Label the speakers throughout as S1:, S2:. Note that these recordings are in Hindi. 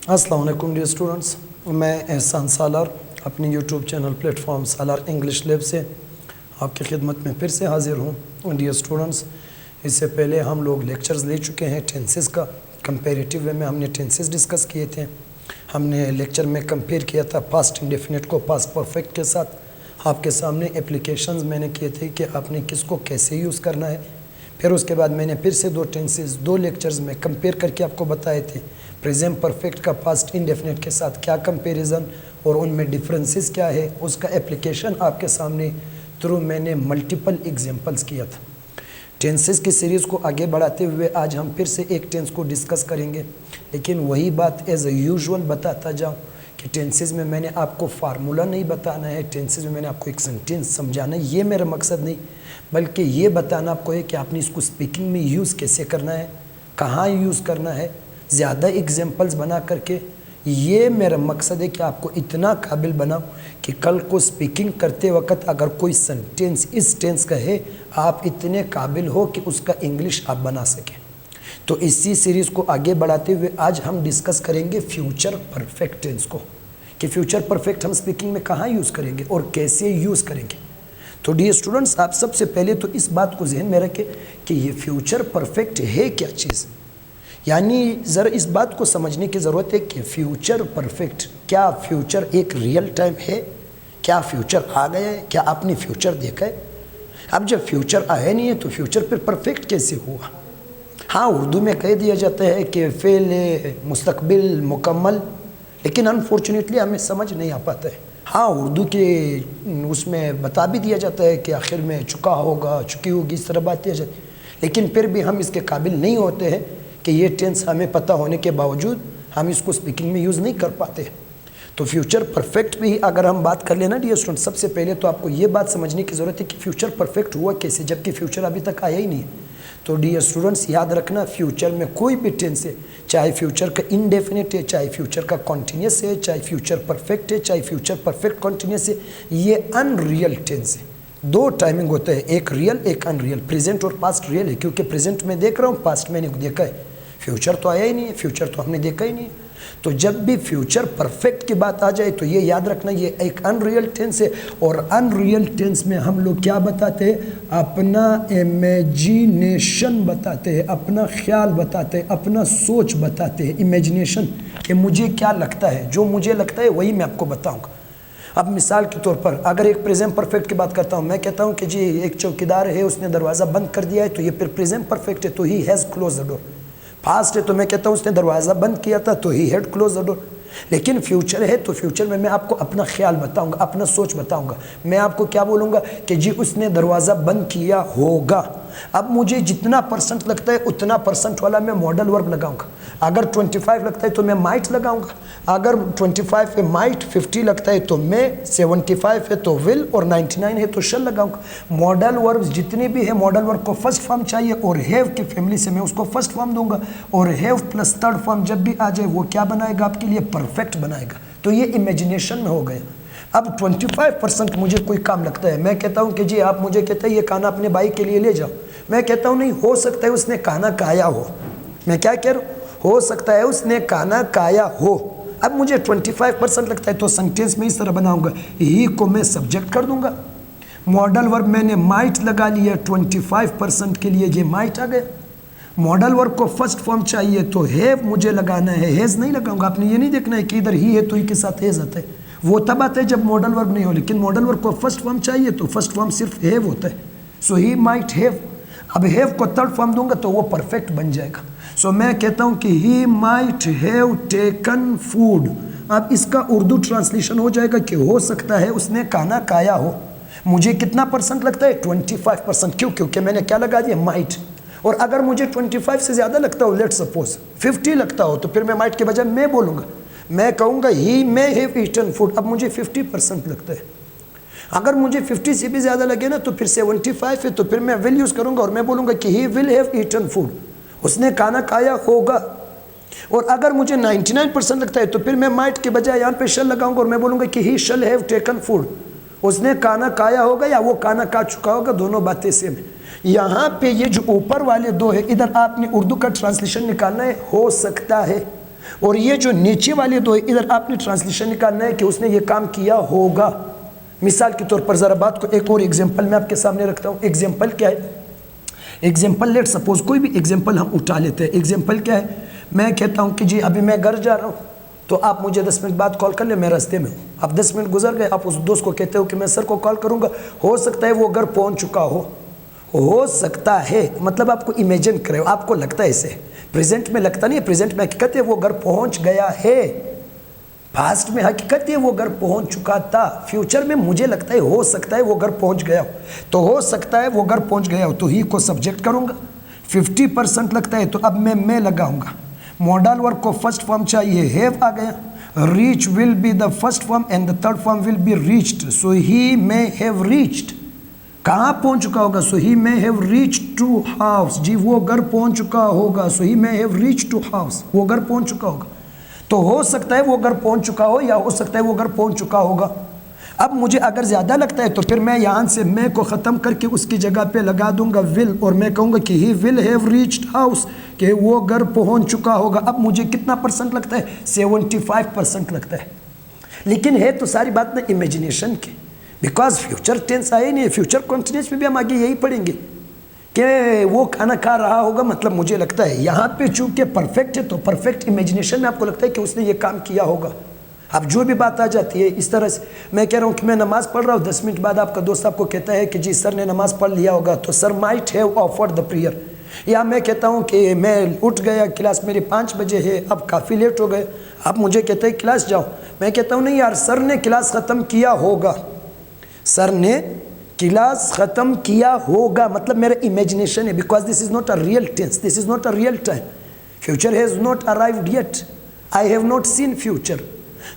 S1: अस्सलाम वालेकुम डियर स्टूडेंट्स, मैं एहसान सालार अपने यूट्यूब चैनल प्लेटफॉर्म सालार इंग्लिश लैब से आपकी खिदमत में फिर से हाज़िर हूँ। डियर स्टूडेंट्स, इससे पहले हम लोग लेक्चर्स ले चुके हैं टेंसेस का। कंपेरेटिव वे में हमने टेंसेस डिस्कस किए थे। हमने लेक्चर में कंपेयर किया था पास्ट इंडेफिनिट को पास्ट परफेक्ट के साथ। आपके सामने एप्लीकेशंस मैंने किए थे कि आपने किसको कैसे यूज़ करना है। फिर उसके बाद मैंने फिर से दो लेक्चर्स में कंपेयर करके आपको बताए थे प्रेजेंट परफेक्ट का पास्ट इंडेफिनिट के साथ क्या कंपैरिजन और उनमें डिफरेंसेस क्या है, उसका एप्लीकेशन आपके सामने थ्रू मैंने मल्टीपल एग्जांपल्स किया था। टेंसेस की सीरीज़ को आगे बढ़ाते हुए आज हम फिर से एक टेंस को डिस्कस करेंगे, लेकिन वही बात एज यूजुअल बताता जाऊँ कि टेंसेस में मैंने आपको फार्मूला नहीं बताना है, टेंसेस में मैंने आपको एक सेंटेंस समझाना है, ये मेरा मकसद नहीं, बल्कि ये बताना आपको है कि आपने इसको स्पीकिंग में यूज़ कैसे करना है, कहाँ यूज़ करना है, ज़्यादा एग्जांपल्स बना करके। ये मेरा मकसद है कि आपको इतना काबिल बनाओ कि कल को स्पीकिंग करते वक्त अगर कोई सेंटेंस इस टेंस का है, आप इतने काबिल हो कि उसका इंग्लिश आप बना सकें। तो इसी सीरीज़ को आगे बढ़ाते हुए आज हम डिस्कस करेंगे फ्यूचर परफेक्ट टेंस को, कि फ्यूचर परफेक्ट हम स्पीकिंग में कहाँ यूज़ करेंगे और कैसे यूज़ करेंगे। तो डियर स्टूडेंट्स, आप सबसे पहले तो इस बात को जहन में रखें कि ये फ्यूचर परफेक्ट है क्या चीज़। यानी ज़रा इस बात को समझने की ज़रूरत है कि फ्यूचर परफेक्ट, क्या फ्यूचर एक रियल टाइम है, क्या फ्यूचर आ गया है, क्या आपने फ्यूचर देखा है। अब जब फ्यूचर आया नहीं है तो फ्यूचर फिर परफेक्ट कैसे हुआ। हाँ, उर्दू में कह दिया जाता है कि फ़ेल मुस्तकबिल मुकम्मल, लेकिन अनफॉर्चुनेटली हमें समझ नहीं आ पाता है। हाँ, उर्दू के उसमें बता भी दिया जाता है कि आखिर में चुका होगा, चुकी होगी, इस तरह बात किया जाती है, लेकिन फिर भी हम इसके काबिल नहीं होते हैं कि ये टेंस हमें पता होने के बावजूद हम इसको स्पीकिंग में यूज़ नहीं कर पाते। तो फ्यूचर परफेक्ट भी अगर हम बात कर लेना डियर स्टूडेंट, सबसे पहले तो आपको ये बात समझने की ज़रूरत है कि फ्यूचर परफेक्ट हुआ कैसे, जबकि फ्यूचर अभी तक आया ही नहीं है। तो डियर स्टूडेंट्स, याद रखना, फ्यूचर में कोई भी टेंस है, चाहे फ्यूचर का इनडेफिनिट है, चाहे फ्यूचर का कॉन्टीन्यूस है, चाहे फ्यूचर परफेक्ट है, चाहे फ्यूचर परफेक्ट कॉन्टीन्यूस है, ये अनरियल टेंस है। दो टाइमिंग होता है, एक रियल एक अनरियल। प्रेजेंट और पास्ट रियल है क्योंकि प्रेजेंट में देख रहा हूँ, पास्ट मैंने देखा है, फ्यूचर तो आया ही नहीं है, फ्यूचर तो हमने देखा ही नहीं है। तो जब भी फ्यूचर परफेक्ट की बात आ जाए तो ये याद रखना, ये एक अनरियल टेंस है। और अनरियल टेंस में हम लोग क्या बताते हैं, अपना इमेजिनेशन बताते हैं, अपना ख्याल बताते हैं, अपना सोच बताते हैं। इमेजिनेशन कि मुझे क्या लगता है, जो मुझे लगता है वही मैं आपको बताऊंगा। अब मिसाल के तौर पर अगर एक प्रेजेंट परफेक्ट की बात करता हूँ, मैं कहता हूँ कि जी एक चौकीदार है, उसने दरवाज़ा बंद कर दिया है, तो ये फिर प्रेजेंट परफेक्ट है, तो he has close the door. Past है तो मैं कहता हूँ उसने दरवाज़ा बंद किया था, तो he had close the door. लेकिन फ्यूचर है तो फ्यूचर में मैं आपको अपना ख्याल बताऊंगा, अपना सोच बताऊंगा। मैं आपको क्या बोलूँगा कि जी उसने दरवाज़ा बंद किया होगा। अब मुझे जितना परसेंट लगता है उतना परसेंट वाला मैं मॉडल वर्ब लगाऊंगा। अगर 25 लगता है तो मैं माइट लगाऊंगा, अगर 25 है माइट, 50 लगता है तो मैं, 75 है तो विल और 99 है तो शल लगाऊंगा। मॉडल वर्ब्स जितने भी है, मॉडल वर्ब को फर्स्ट फॉर्म चाहिए और हैव की फैमिली से मैं उसको फर्स्ट फॉर्म दूंगा, और हैव प्लस थर्ड फॉर्म जब भी आ जाए वो क्या बनाएगा, आपके लिए परफेक्ट बनाएगा। तो ये इमेजिनेशन में हो गया। अब 25% मुझे कोई काम लगता है, मैं कहता हूँ कि जी आप मुझे कहते हैं ये खाना अपने भाई के लिए ले जाओ, मैं कहता हूँ नहीं, हो सकता है उसने खाना खाया हो। मैं क्या कह रहा हूँ, हो सकता है उसने खाना खाया हो। अब मुझे 25% लगता है तो सेंटेंस में इस तरह बनाऊंगा, ही को मैं सब्जेक्ट कर दूंगा, मॉडल वर्ब मैंने माइट लगा लिया 25% के लिए, ये माइट आ गया। मॉडल वर्ब को फर्स्ट फॉर्म चाहिए तो हैव मुझे लगाना है, हैज़ नहीं लगाऊंगा। आपने ये नहीं देखना है कि इधर ही है तो ही के साथ हैज़ आता है, वो तब आता है जब मॉडल वर्ब नहीं हो, लेकिन मॉडल वर्ब को फर्स्ट फॉर्म चाहिए तो फर्स्ट फॉर्म सिर्फ हैव होता है। सो ही माइट हैव। अब हैव को थर्ड फॉर्म दूंगा तो वो परफेक्ट बन जाएगा। सो मैं कहता हूँ कि ही माइट हैव टेकन फूड। अब इसका उर्दू ट्रांसलेशन हो जाएगा कि हो सकता है उसने खाना खाया हो। मुझे कितना परसेंट लगता है, 25%। क्यों? क्योंकि मैंने क्या लगा दिया, माइट। और अगर मुझे 25 से ज़्यादा लगता हो, लेट्स सपोज 50 लगता हो, तो फिर मैं माइट के बजाय मैं बोलूँगा, मैं कहूँगा ही मे हैव ईटन फूड। अब मुझे 50% लगता है। अगर मुझे 50 से भी ज़्यादा लगे ना तो फिर 75 है, तो फिर मैं विल यूज़ करूँगा और मैं बोलूँगा कि he will have eaten food, उसने खाना खाया होगा। और अगर मुझे 99% लगता है तो फिर मैं माइट के बजाय यहाँ पे शल लगाऊंगा और मैं बोलूँगा कि ही शल हैव टेकन फूड, उसने खाना खाया होगा या वो खाना खा चुका होगा, दोनों बातें सेम है। यहाँ पे ये जो ऊपर वाले दो है, इधर आपने उर्दू का ट्रांसलेशन निकालना है, हो सकता है। और ये जो नीचे वाले दो, इधर आपने ट्रांसलेशन निकालना है कि उसने ये काम किया होगा। मिसाल के तौर पर ज़रा बात को एक और एग्जांपल मैं आपके सामने रखता हूँ। एग्जांपल क्या है? एग्जांपल लेट सपोज कोई भी एग्जांपल हम उठा लेते हैं। एग्जांपल क्या है? मैं कहता हूँ कि जी अभी मैं घर जा रहा हूँ, तो आप मुझे 10 मिनट बाद कॉल कर ले, मैं रास्ते में हूँ। अब 10 मिनट गुजर गए, आप उस दोस्त को कहते हो कि मैं सर को कॉल करूँगा, हो सकता है वो घर पहुँच चुका हो सकता है, मतलब आपको इमेजिन करे, आपको लगता है इसे, प्रेजेंट में लगता नहीं है, प्रेजेंट में हकीकत है वो घर पहुँच गया है, पास्ट में हकीकत है वो घर पहुँच चुका था, फ्यूचर में मुझे लगता है हो सकता है वो घर पहुँच गया हो, तो हो सकता है वो घर पहुँच गया हो, तो ही को सब्जेक्ट करूँगा। 50% लगता है तो अब मैं लगाऊंगा। मॉडल वर्क को फर्स्ट फॉर्म चाहिए, हैव आ गया, reach will be the first form and the third form will be reached, so he may have reached, कहाँ पहुँच चुका होगा? So he may have reach to house, जी वो घर पहुँच चुका होगा, so he may have reach to house, वो घर पहुँच चुका होगा। तो हो सकता है वो घर पहुँच चुका हो या हो सकता है वो घर पहुँच चुका होगा। अब मुझे अगर ज़्यादा लगता है तो फिर मैं यहाँ से मैं को ख़त्म करके उसकी जगह पे लगा दूंगा विल, और मैं कहूँगा कि he will have reached house, कि वो घर पहुँच चुका होगा। अब मुझे कितना परसेंट लगता है? 75% लगता है। लेकिन है तो सारी बात ना इमेजिनेशन की, बिकॉज फ्यूचर टेंस आए नहीं, फ्यूचर कॉन्टिन्यूस में भी हम आगे यही पढ़ेंगे कि वो खाना खा रहा होगा, मतलब मुझे लगता है यहाँ पे चूँकि परफेक्ट है तो परफेक्ट इमेजिनेशन में आपको लगता है कि उसने ये काम किया होगा। अब जो भी बात आ जाती है इस तरह से, मैं कह रहा हूँ कि मैं नमाज़ पढ़ रहा हूँ, 10 मिनट बाद आपका दोस्त आपको कहता है कि जी सर ने नमाज़ पढ़ लिया होगा, तो sir might have offered the prayer. या मैं कहता हूँ कि मैं उठ गया, क्लास मेरी 5 बजे है, अब काफ़ी लेट हो गए, आप मुझे कहते हैं क्लास जाओ, मैं कहता हूँ नहीं यार सर ने क्लास ख़त्म किया होगा, सर ने क्लास ख़त्म किया होगा, मतलब मेरा इमेजिनेशन है, because this is not a real tense, this is not a real time, future has not arrived yet, I have not seen future.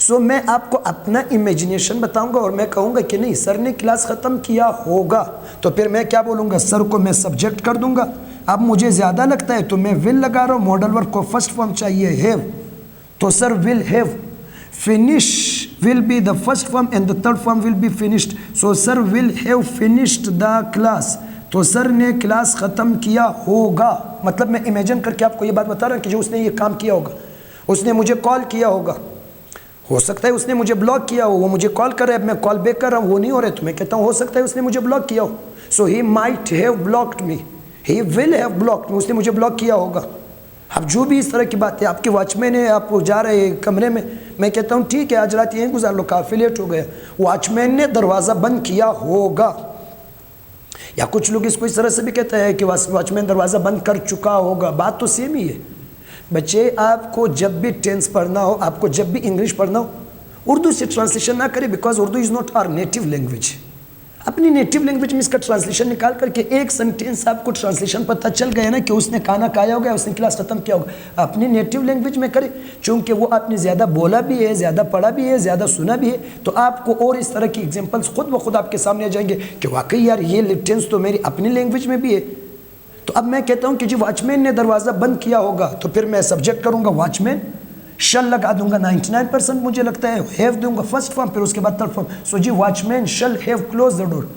S1: So मैं आपको अपना इमेजिनेशन बताऊंगा और मैं कहूंगा कि नहीं सर ने क्लास ख़त्म किया होगा, तो फिर मैं क्या बोलूँगा? सर को मैं सब्जेक्ट कर दूंगा। अब मुझे ज़्यादा लगता है तो मैं विल लगा रहा हूँ, मॉडल वर्क को फर्स्ट फॉर्म चाहिए हैव, तो sir will have, finish will be the first form and the third form will be finished, so sir will have finished the class, तो सर ने क्लास ख़त्म किया होगा। मतलब मैं इमेजिन करके आपको ये बात बता रहा हूँ कि जो उसने ये काम किया होगा, उसने मुझे कॉल किया होगा, हो सकता है उसने मुझे ब्लॉक किया हो, वो मुझे कॉल कर रहा है, मैं कॉल बैक कर रहा हूँ, वो नहीं हो रहा है, तो मैं कहता हूँ हो सकता है उसने मुझे ब्लॉक किया हो, so he might have blocked me, he will have blocked me, उसने मुझे ब्लॉक किया होगा। अब जो भी इस तरह की बात है, आपके वॉचमैन है, आप जा रहे हैं कमरे में, मैं कहता हूँ ठीक है आज रात यहीं गुजार लो, काफ़ी लेट हो गया, वॉचमैन ने दरवाज़ा बंद किया होगा। या कुछ लोग इसको इस तरह से भी कहते हैं कि वॉचमैन दरवाज़ा बंद कर चुका होगा, बात तो सेम ही है। बच्चे आपको जब भी टेंस पढ़ना हो, आपको जब भी इंग्लिश पढ़ना हो, उर्दू से ट्रांसलेशन ना करें, because Urdu is not our native language. अपनी नेटिव लैंग्वेज में इसका ट्रांसलेशन निकाल करके एक सेंटेंस आपको ट्रांसलेशन पता चल गया ना कि उसने खाना खाया होगा, उसने क्लास खत्म किया होगा, अपनी नेटिव लैंग्वेज में करें, चूँकि वो आपने ज़्यादा बोला भी है, ज़्यादा पढ़ा भी है, ज़्यादा सुना भी है, तो आपको और इस तरह की एग्जाम्पल्स खुद ब खुद आपके सामने आ जाएंगे कि वाकई यार ये टेंस तो मेरी अपनी लैंग्वेज में भी है। तो अब मैं कहता हूँ कि जी वॉचमैन ने दरवाज़ा बंद किया होगा, तो फिर मैं सब्जेक्ट करूँगा वॉचमैन, शल लगा दूंगा, 99% मुझे लगता है हैव दूंगा फर्स्ट फॉर्म, फिर उसके बाद third form, so the watchman shall have close the door.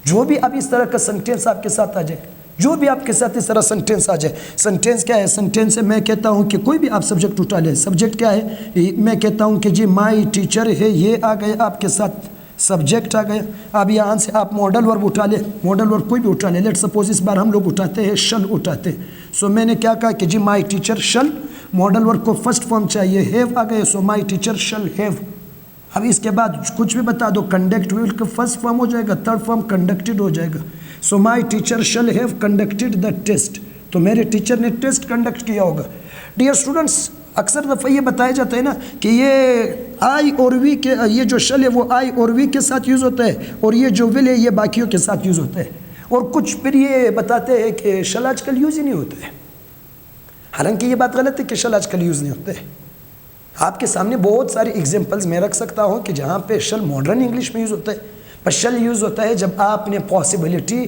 S1: जो भी अब इस तरह का सेंटेंस आपके साथ आ जाए, जो भी आपके साथ इस तरह सेंटेंस आ जाए, सेंटेंस क्या है? सेंटेंस है, मैं कहता हूँ कि कोई भी आप सब्जेक्ट उठा ले, सब्जेक्ट क्या है? मैं कहता हूँ कि जी माई टीचर है, ये आ गए आपके साथ, सब्जेक्ट आ गया। अब यहाँ से आप मॉडल वर्ब उठा ले, मॉडल वर्ब कोई भी उठा ले, लेट सपोज इस बार हम लोग उठाते हैं शल उठाते हैं, सो मैंने क्या कहा कि जी my teacher shall, modal verb को फर्स्ट फॉर्म चाहिए हैव आ गए, so my teacher shall have. अब इसके बाद कुछ भी बता दो, कंडक्ट विल का फर्स्ट फॉर्म हो जाएगा, थर्ड फॉर्म कंडक्टेड हो जाएगा, so my teacher shall have conducted the test, तो मेरे टीचर ने टेस्ट कंडक्ट किया होगा। डियर स्टूडेंट्स, अक्सर दफ़ा ये बताया जाता है ना कि ये आई और वी के, ये जो शल है वो आई और वी के साथ यूज़ होता है, और ये जो विल है ये बाकियों के साथ यूज़ होता है, और कुछ फिर ये बताते हैं कि शल आजकल यूज़ ही नहीं होता है। हालांकि ये बात गलत है कि शल आजकल यूज़ नहीं होते है। आपके सामने बहुत सारे एग्जांपल्स मैं रख सकता हूँ कि जहाँ पे शल मॉडर्न इंग्लिश में यूज़ होता है, पर शल यूज़ होता है जब आपने पॉसिबिलिटी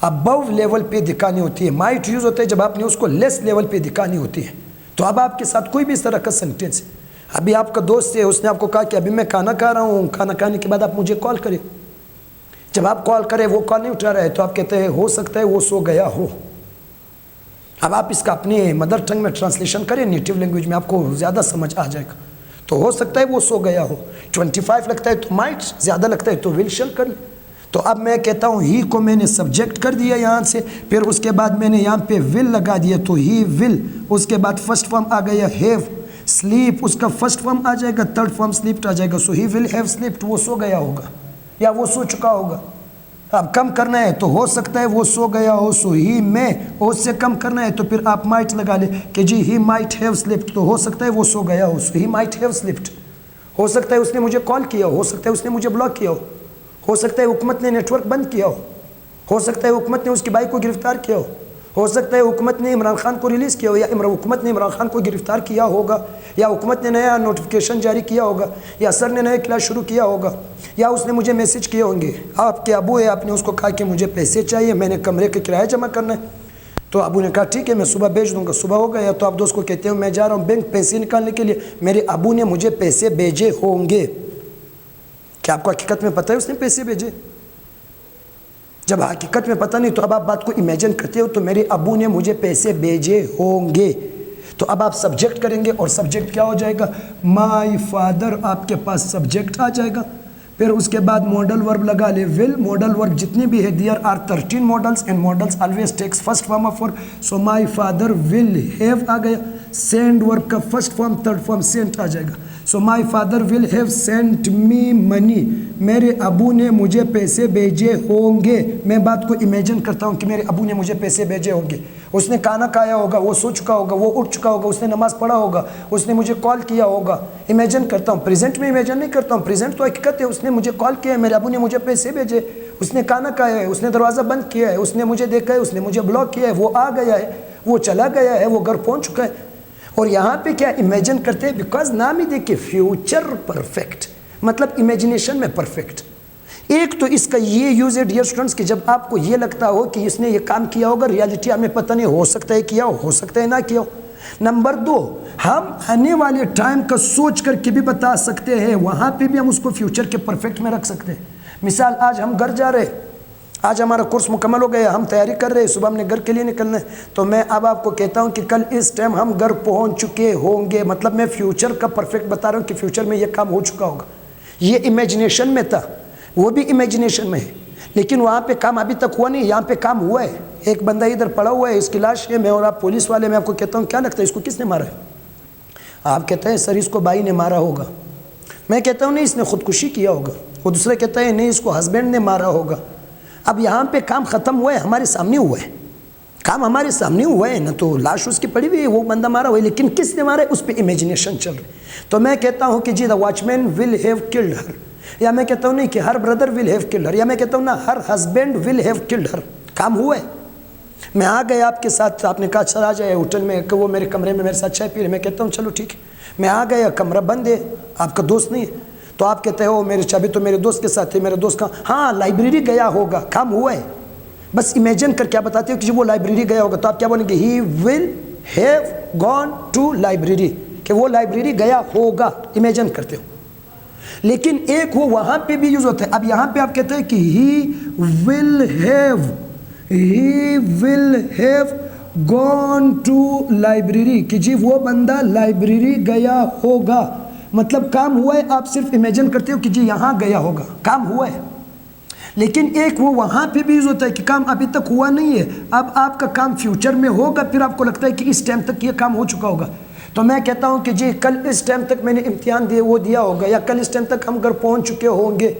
S1: अबव लेवल पे दिखानी होती है, माइट यूज़ होता है जब आपने उसको लेस लेवल पे दिखानी होती है। तो अब आपके साथ कोई भी इस तरह का सेंटेंस है, अभी आपका दोस्त है, उसने आपको कहा कि अभी मैं खाना खा रहा हूँ, खाना खाने के बाद आप मुझे कॉल करें, जब आप कॉल करें वो कॉल नहीं उठा रहा है, तो आप कहते हैं हो सकता है वो सो गया हो। अब आप इसका अपने मदर टंग में ट्रांसलेशन करें, नेटिव लैंग्वेज में, आपको ज़्यादा समझ आ जाएगा। तो हो सकता है वो सो गया हो। 25 लगता है तो माइट, ज़्यादा लगता है तो विल शल कर ले। तो अब मैं कहता हूँ ही को मैंने सब्जेक्ट कर दिया यहाँ से, फिर उसके बाद मैंने यहाँ पे विल लगा दिया तो ही विल, उसके बाद फर्स्ट फॉर्म आ गया हैव, स्लीप उसका फर्स्ट फॉर्म आ जाएगा, थर्ड फॉर्म स्लीप्ड आ जाएगा। सो ही विल हैव स्लीप्ड, वो सो गया होगा या वो सो चुका होगा। अब कम करना है तो हो सकता है वो सो गया हो, सो ही में, उससे कम करना है तो फिर आप माइट लगा ले कि जी ही माइट हैव स्लिप्ड, तो हो सकता है वो सो गया हो, so he might have slipped. हो सकता है उसने मुझे कॉल किया हो सकता है उसने मुझे ब्लॉक किया हो सकता है हुकूमत ने नेटवर्क बंद किया हो सकता है हुकूमत ने उसकी बाइक को गिरफ्तार किया हो सकता है हुकूमत ने इमरान खान को रिलीज़ किया हो, या हुकूमत ने इमरान खान को गिरफ्तार किया होगा, या हुकूमत ने नया नोटिफिकेशन जारी किया होगा, या सर ने नया क्लास शुरू किया होगा, या उसने मुझे मैसेज किए होंगे आपके अबू है, आपने उसको कहा कि मुझे पैसे चाहिए, मैंने कमरे का किराया जमा करना है। तो अबू ने कहा ठीक है मैं सुबह भेज दूंगा। सुबह हो गया तो आप दोस्त को कहते हो मैं जा रहा हूँ बैंक पैसे निकालने के लिए, मेरे अबू ने मुझे पैसे भेजे होंगे। क्या आपको हकीकत में पता है उसने पैसे भेजे? जब हकीकत में पता नहीं तो अब आप बात को इमेजिन करते हो, तो मेरे अबू ने मुझे पैसे भेजे होंगे। तो अब आप सब्जेक्ट करेंगे और सब्जेक्ट क्या हो जाएगा? माय फादर, आपके पास सब्जेक्ट आ जाएगा। फिर उसके बाद मॉडल वर्ब लगा ले, विल। मॉडल वर्ब जितने भी है, there are 13 modals and modals always takes first form of verb. So my father will have आ गया। सेंड वर्ब का first form third form sent आ जाएगा। So my father will have sent me money, मेरे अबू ने मुझे पैसे भेजे होंगे। मैं बात को इमेजिन करता हूँ कि मेरे अबू ने मुझे पैसे भेजे होंगे। उसने खाना खाया होगा, वो सो चुका होगा, वो उठ चुका होगा, उसने नमाज़ पढ़ा होगा, उसने मुझे कॉल किया होगा। इमेजिन करता हूँ, प्रेजेंट में इमेजिन नहीं करता हूँ। प्रेजेंट तो हकीकत है, उसने मुझे कॉल किया है, मेरे अबू ने मुझे पैसे भेजे, उसने खाना खाया है, उसने दरवाज़ा बंद किया है, उसने मुझे देखा है, उसने मुझे ब्लॉक किया है, वो आ गया है, वो चला गया है, वो घर पहुँच चुका है। और यहाँ पे क्या इमेजिन करते हैं? बिकॉज नाम ही देखिए फ्यूचर परफेक्ट, मतलब इमेजिनेशन में परफेक्ट। एक तो इसका ये यूज है डियर स्टूडेंट्स कि जब आपको ये लगता हो कि इसने ये काम किया होगा, रियलिटी हमें पता नहीं, हो सकता है किया हो सकता है ना किया हो। नंबर 2, हम आने वाले टाइम का सोच करके भी बता सकते हैं, वहाँ पे भी हम उसको फ्यूचर के परफेक्ट में रख सकते हैं। मिसाल, आज हम घर जा रहे हैं, आज हमारा कोर्स मुकम्मल हो गया, हम तैयारी कर रहे हैं, सुबह हमने घर के लिए निकलना है, तो मैं अब आपको कहता हूं कि कल इस टाइम हम घर पहुंच चुके होंगे, मतलब मैं फ्यूचर का परफेक्ट बता रहा हूं कि फ्यूचर में ये काम हो चुका होगा। ये इमेजिनेशन में था, वो भी इमेजिनेशन में है, लेकिन वहाँ पे काम अभी तक हुआ नहीं, यहाँ पे काम हुआ है। एक बंदा इधर पड़ा हुआ है, इसकी लाश है, मैं और आप पुलिस वाले, मैं आपको कहता हूँ क्या लगता है इसको किसने मारा है? आप कहते हैं सर इसको भाई ने मारा होगा, मैं कहता हूँ नहीं इसने खुदकुशी किया होगा, वो दूसरा कहता है नहीं इसको हस्बैंड ने मारा होगा। अब यहाँ पे काम ख़त्म हुआ है, हमारे सामने हुआ है, काम हमारे सामने हुआ है ना, तो लाश उसकी पड़ी हुई है, वो बंदा मारा हुआ है, लेकिन किसने मारा है उस पर इमेजिनेशन चल रही। तो मैं कहता हूँ कि जी the watchman will have killed her, या मैं कहता हूँ नहीं कि her brother will have killed her, या मैं कहता हूँ ना her husband will have killed her. काम हुआ है, मैं आ गया आपके साथ, आपने कहा चल आ जाए होटल में, कि वो मेरे कमरे में मेरे साथ चाय पी रहे, मैं कहता हूँ चलो ठीक है, मैं आ गया, कमरा बंद है, आपका दोस्त नहीं है, तो आप कहते हो मेरी चाबी तो मेरे दोस्त के साथ है, मेरा दोस्त कहाँ? हाँ लाइब्रेरी गया होगा, काम हुआ है। बस इमेजिन कर क्या बताते हो कि वो लाइब्रेरी गया होगा, तो आप क्या बोलेंगे? He will have gone to library, कि वो लाइब्रेरी गया होगा, इमेजिन करते हो। लेकिन एक वो वहाँ पे भी यूज होता है। अब यहाँ पे आप कहते हैं कि he will have gone to library, कि जी वो बंदा लाइब्रेरी गया होगा, मतलब काम हुआ है। आप सिर्फ इमेजिन करते हो कि जी यहाँ गया होगा, काम हुआ है। लेकिन एक वो वहाँ पे भी यूज होता है कि काम अभी तक हुआ नहीं है, अब आपका काम फ्यूचर में होगा, फिर आपको लगता है कि इस टाइम तक ये काम हो चुका होगा। तो मैं कहता हूँ कि जी कल इस टाइम तक मैंने इम्तिहान दिया होगा, या कल इस टाइम तक हम घर पहुँच चुके होंगे।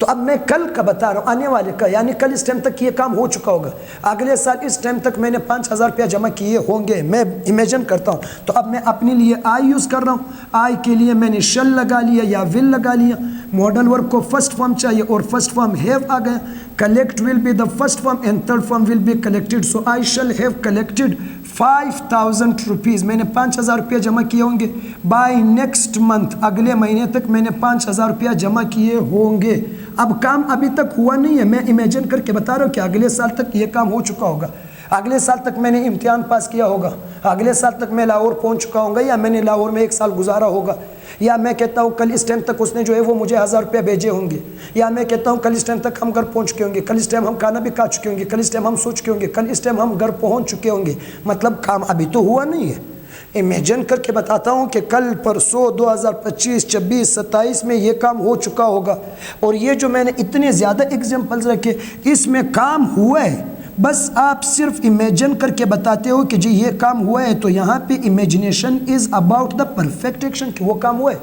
S1: तो अब मैं कल का बता रहा हूँ, आने वाले का, यानी कल इस टाइम तक ये काम हो चुका होगा, अगले साल इस टाइम तक मैंने 5,000 रुपया जमा किए होंगे, मैं इमेजिन करता हूँ। तो अब मैं अपने लिए आई यूज़ कर रहा हूँ, आई के लिए मैंने शल लगा लिया या विल लगा लिया। मॉडल वर्ब को फर्स्ट फॉर्म चाहिए और फर्स्ट फॉर्म हैव आ गया। Collect will be the first form and third form will be collected. So I shall have collected 5,000 rupees, मैंने 5,000 रुपया जमा किए होंगे। बाय नेक्स्ट मंथ, अगले महीने तक मैंने 5,000 रुपया जमा किए होंगे। अब काम अभी तक हुआ नहीं है, मैं इमेजिन करके बता रहा हूँ कि अगले साल तक ये काम हो चुका होगा, अगले साल तक मैंने इम्तिहान पास किया होगा, अगले साल तक मैं लाहौर पहुँच चुका होगा, या मैंने लाहौर में 1 साल गुजारा होगा, या मैं कहता हूँ कल इस टाइम तक उसने जो है वो मुझे 1000 रुपये भेजे होंगे, या मैं कहता हूँ कल इस टाइम तक हम घर पहुँच चुके होंगे, कल इस टाइम हम खाना भी खा चुके होंगे, कल इस टाइम हम सो चुके होंगे, कल इस टाइम हम घर पहुँच चुके होंगे। मतलब काम अभी तो हुआ नहीं है। इमेजिन करके बताता हूँ कि कल परसों 2025, 26, 27 में ये काम हो चुका होगा। और ये जो मैंने इतने ज़्यादा एग्जाम्पल्स रखे इसमें काम हुआ है, बस आप सिर्फ इमेजिन करके बताते हो कि जी ये काम हुआ है। तो यहाँ पे imagination is about the perfect action कि वो काम हुआ है,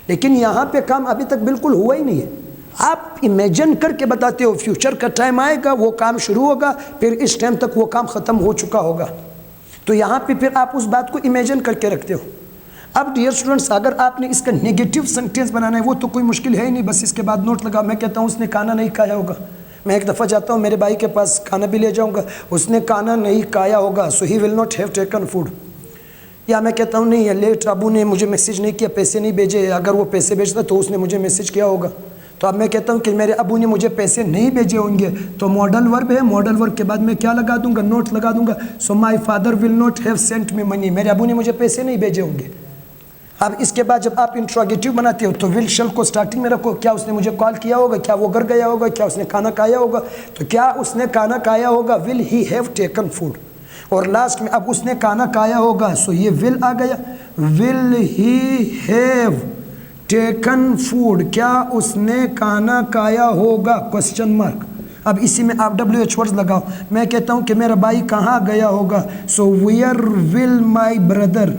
S1: लेकिन यहाँ पे काम अभी तक बिल्कुल हुआ ही नहीं है। आप इमेजिन करके बताते हो फ्यूचर का टाइम आएगा, वो काम शुरू होगा, फिर इस टाइम तक वो काम ख़त्म हो चुका होगा। तो यहाँ पे फिर आप उस बात को इमेजिन करके रखते हो। अब डियर स्टूडेंट्स, अगर आपने इसका नेगेटिव सेंटेंस बनाना है वो तो कोई मुश्किल है ही नहीं, बस इसके बाद नोट लगा। मैं कहता हूँ उसने खाना नहीं खाया होगा। मैं एक दफ़ा जाता हूँ मेरे भाई के पास, खाना भी ले जाऊँगा, उसने खाना नहीं खाया होगा, so he will not have taken food. या मैं कहता हूँ नहीं है लेट, अबू ने मुझे मैसेज नहीं किया, पैसे नहीं भेजे, अगर वो पैसे भेजता तो उसने मुझे मैसेज किया होगा। तो अब मैं कहता हूँ कि मेरे अबू ने मुझे पैसे नहीं भेजे होंगे, तो मॉडल वर्ब है, मॉडल वर्ब के बाद मैं क्या लगा दूंगा, नोट लगा दूंगा। So my father will not have sent me money, मेरे अबू ने मुझे पैसे नहीं भेजे होंगे। अब इसके बाद जब आप इंट्रोगेटिव बनाते हो तो विल शल को स्टार्टिंग में रखो। क्या उसने मुझे कॉल किया होगा, क्या वो घर गया होगा, क्या उसने खाना खाया होगा, तो क्या उसने खाना खाया होगा, will he have taken food. और लास्ट में अब उसने खाना खाया होगा, सो ये विल आ गया, will he have taken food, क्या उसने खाना खाया होगा, क्वेश्चन मार्क। अब इसी में आप WH वर्ड्स लगाओ। मैं कहता हूँ कि मेरा भाई कहाँ गया होगा, so where will my brother,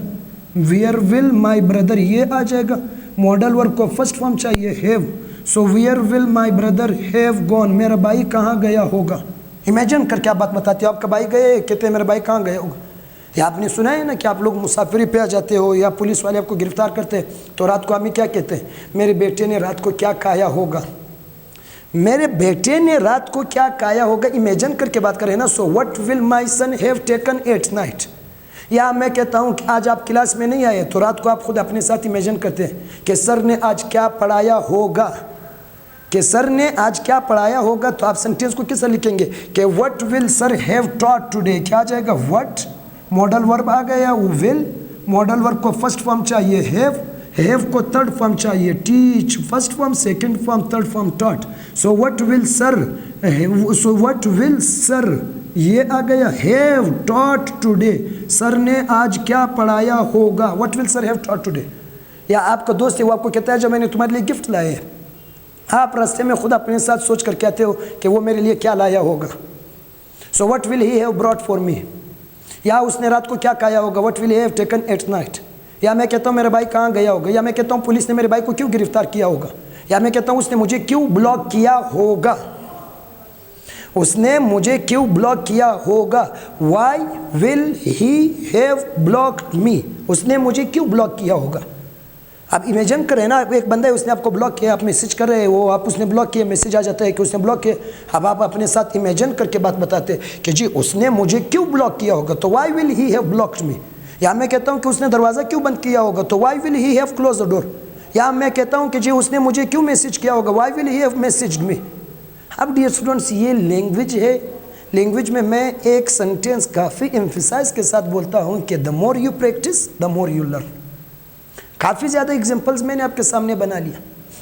S1: where will my brother ये आ जाएगा। मॉडल वर्ब को फर्स्ट फॉर्म चाहिए have, so where will my brother have gone, मेरा भाई कहाँ गया होगा। इमेजिन करके आप बात बताते हो, आपका भाई गए, कहते हैं मेरा भाई कहाँ गया होगा। या आपने सुना है ना कि आप लोग मुसाफिरी पे आ जाते हो या पुलिस वाले आपको गिरफ्तार करते हैं, तो रात को आदमी क्या कहते हैं, मेरे बेटे ने रात को क्या खाया होगा, मेरे बेटे ने रात को क्या खाया होगा। इमेजिन करके बात करें ना, so what will my son have taken at night. या मैं कहता हूँ कि आज आप क्लास में नहीं आए, तो रात को आप खुद अपने साथ इमेजिन करते हैं कि सर ने आज क्या पढ़ाया होगा, कि सर ने आज क्या पढ़ाया होगा। तो आप सेंटेंस को किस तरह लिखेंगे कि what will sir have taught today, क्या आ जाएगा, व्हाट, मॉडल वर्ब आ गया, विल, मॉडल वर्ब को फर्स्ट फॉर्म चाहिए हैव को थर्ड फॉर्म चाहिए teach, first form, second form, third form taught. So what will sir, so what will sir ये आ गया, हैव टॉट टुडे, सर ने आज क्या पढ़ाया होगा, what will sir have taught today. या आपका दोस्त है वो आपको कहता है जब मैंने तुम्हारे लिए गिफ्ट लाए हैं, आप रास्ते में खुद अपने साथ सोच कर कहते हो कि वो मेरे लिए क्या लाया होगा, सो what will he have brought for me. या उसने रात को क्या खाया होगा, what will he have taken at night. या मैं कहता हूँ मेरा भाई कहाँ गया होगा। या मैं कहता हूँ पुलिस ने मेरे भाई को क्यों गिरफ्तार किया होगा। या मैं कहता हूँ उसने मुझे क्यों ब्लॉक किया होगा, उसने मुझे क्यों ब्लॉक किया होगा, why will he have blocked me, उसने मुझे क्यों ब्लॉक किया होगा। अब इमेजिन करें ना, एक बंदा है उसने आपको ब्लॉक किया, आप मैसेज कर रहे हो, आप उसने ब्लॉक किया, मैसेज आ जाता है कि उसने ब्लॉक किया। अब आप अपने साथ इमेजिन करके बात बताते कि जी उसने मुझे क्यों ब्लॉक किया होगा, तो why will he have blocked me. या मैं कहता हूँ कि उसने दरवाज़ा क्यों बंद किया होगा, तो why will he have close the door. या मैं कहता हूँ कि जी उसने मुझे क्यों मैसेज किया होगा, why will he have messaged me. अब डियर स्टूडेंट्स, ये लैंग्वेज है। लैंग्वेज में मैं एक सेंटेंस काफ़ी एम्फिसाइज के साथ बोलता हूँ कि the more you practice the more you learn. काफ़ी ज़्यादा एग्जांपल्स मैंने आपके सामने बना लिया,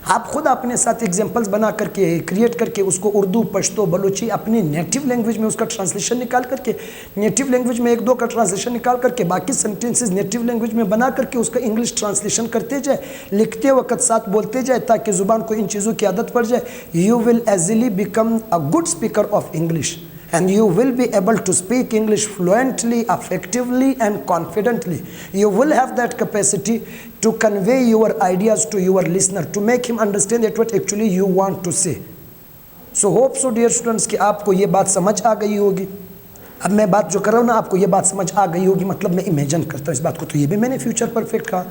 S1: आप खुद अपने साथ एग्जांपल्स बना करके क्रिएट करके उसको उर्दू, पश्तो, बलूची अपनी नेटिव लैंग्वेज में उसका ट्रांसलेशन निकाल करके, नेटिव लैंग्वेज में एक दो का ट्रांसलेशन निकाल करके बाकी सेंटेंसेस नेटिव लैंग्वेज में बना करके उसका इंग्लिश ट्रांसलेशन करते जाए, लिखते वक्त साथ बोलते जाए ताकि ज़ुबान को इन चीज़ों की आदत पड़ जाए। You will easily become a good speaker of English and you will be able to speak English fluently, effectively and confidently. You will have that capacity to convey your ideas to your listener, to make him understand that what actually you want to say. So hope so dear students कि आपको ये बात समझ आ गई होगी। अब मैं बात जो कर रहा हूँ ना, आपको ये बात समझ आ गई होगी, मतलब मैं इमेजिन करता हूँ इस बात को, तो ये भी मैंने फ्यूचर परफेक्ट कहा।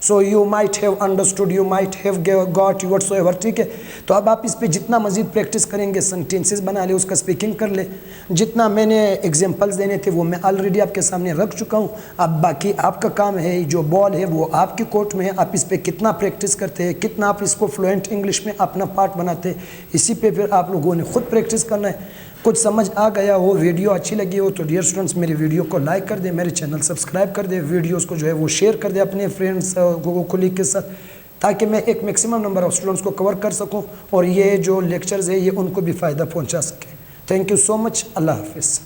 S1: So you might have understood, you might have got, whatsoever, ठीक है। तो अब आप इस पे जितना मजीद प्रैक्टिस करेंगे, सेंटेंसेस बना ले, उसका स्पीकिंग कर ले, जितना मैंने एग्जांपल्स देने थे वो मैं ऑलरेडी आपके सामने रख चुका हूँ। अब बाकी आपका काम है, जो बॉल है वो आपके कोर्ट में है, आप इस पर कितना प्रैक्टिस करते हैं, कितना आप इसको फ्लुएंट इंग्लिश में अपना पार्ट बनाते हैं, इसी पे फिर आप लोगों ने खुद प्रैक्टिस करना है। कुछ समझ आ गया हो, वीडियो अच्छी लगी हो, तो डियर स्टूडेंट्स मेरी वीडियो को लाइक कर दें, मेरे चैनल सब्सक्राइब कर दें, वीडियोस को जो है वो शेयर कर दें अपने फ्रेंड्स कोलीग के साथ, ताकि मैं एक मैक्सिमम नंबर ऑफ स्टूडेंट्स को कवर कर सकूं और ये जो लेक्चर्स है ये उनको भी फ़ायदा पहुंचा सके। Thank you so much. अल्लाह हाफिज़।